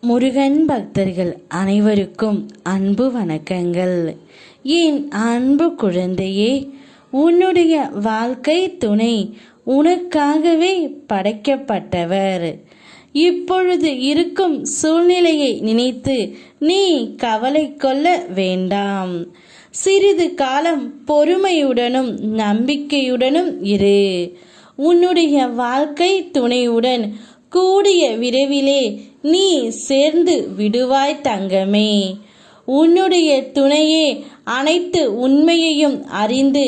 முருகன் பக்தர்கள் அனைவருக்கும் அன்பு வணக்கங்கள். என் அன்பு குழந்தையே, உன்னுடைய வாழ்க்கை துணை உனக்காகவே படைக்கப்பட்டவர். இப்பொழுது இருக்கும் சூழ்நிலையை நினைத்து நீ கவலை கொள்ள வேண்டாம். சிறிது காலம் பொறுமையுடனும் நம்பிக்கையுடனும் இரு. உன்னுடைய வாழ்க்கை துணையுடன் கூடிய விரைவிலே நீ சேர்ந்து விடுவாய் தங்கமே. உன்னுடைய துணையே அனைத்து உண்மையையும் அறிந்து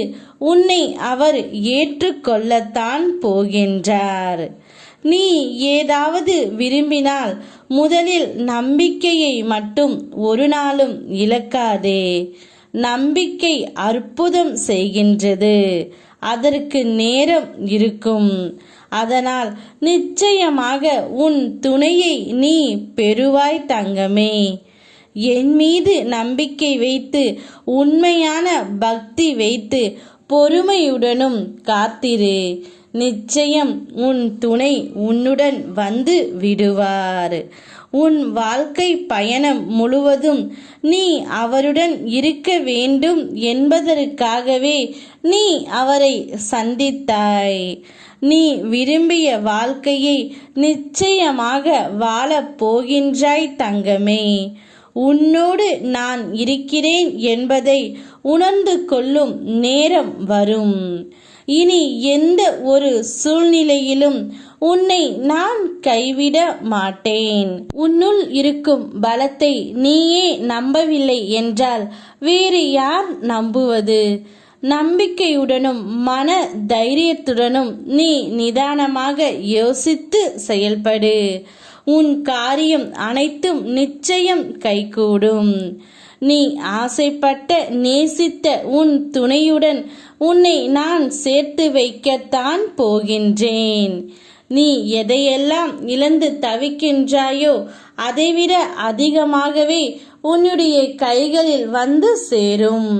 உன்னை அவர் ஏற்றுக்கொள்ளத்தான் போகின்றார். நீ ஏதாவது விரும்பினால் முதலில் நம்பிக்கையை மட்டும் ஒரு நாளும் இழக்காதே. நம்பிக்கை அற்புதம் செய்கின்றது. அதற்கு நேரம் இருக்கும். அதனால் நிச்சயமாக உன் துணையை நீ பெறுவாய் தங்கமே. என் மீது நம்பிக்கை வைத்து உண்மையான பக்தி வைத்து பொறுமையுடனும் காத்திரு. நிச்சயம் உன் துணை உன்னுடன் வந்து விடுவார். உன் வாழ்க்கை பயணம் முழுவதும் நீ அவருடன் இருக்க வேண்டும் என்பதற்காகவே நீ அவரை சந்தித்தாய். நீ விரும்பிய வாழ்க்கையை நிச்சயமாக வாழப் போகின்றாய் தங்கமே. உன்னோடு நான் இருக்கிறேன் என்பதை உணர்ந்து கொள்ளும் நேரம் வரும். இனி எந்த ஒரு சூழ்நிலையிலும் உன்னை நான் கைவிட மாட்டேன். உன்னுள் இருக்கும் பலத்தை நீயே நம்பவில்லை என்றால் வேறு யார் நம்புவது? நம்பிக்கையுடனும் மன தைரியத்துடனும் நீ நிதானமாக யோசித்து செயல்படு. உன் காரியம் அனைத்தும் நிச்சயம் கைகூடும். நீ ஆசைப்பட்ட நேசித்த உன் துணையுடன் உன்னை நான் சேர்த்து வைக்கத்தான் போகின்றேன். நீ எதையெல்லாம் இழந்து தவிக்கின்றாயோ அதைவிட அதிகமாகவே உன்னுடைய கைகளில் வந்து சேரும்.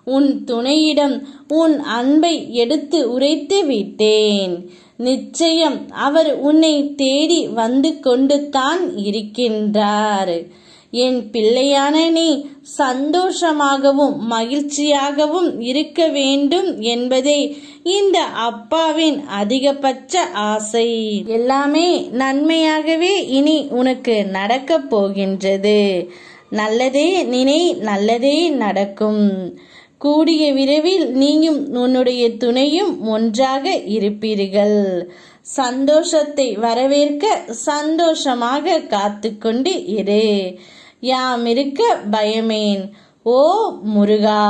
உன் துணையிடம் உன் அன்பை எடுத்து உரைத்து விட்டேன். நிச்சயம் அவர் உன்னை தேடி வந்து கொண்டு தான் இருக்கின்றார். என் பிள்ளையான நீ சந்தோஷமாகவும் மகிழ்ச்சியாகவும் இருக்க வேண்டும் என்பதே இந்த அப்பாவின் அதிகபட்ச ஆசை. எல்லாமே நன்மையாகவே இனி உனக்கு நடக்கப் போகின்றது. நல்லதே நினை, நல்லதே நடக்கும். கூடிய விரைவில் நீயும் உன்னுடைய துணையும் ஒன்றாக இருப்பீர்கள். சந்தோஷத்தை வரவேற்க சந்தோஷமாக காத்து கொண்டு இரு. யாம் இருக்க பயமேன். ஓ முருகா.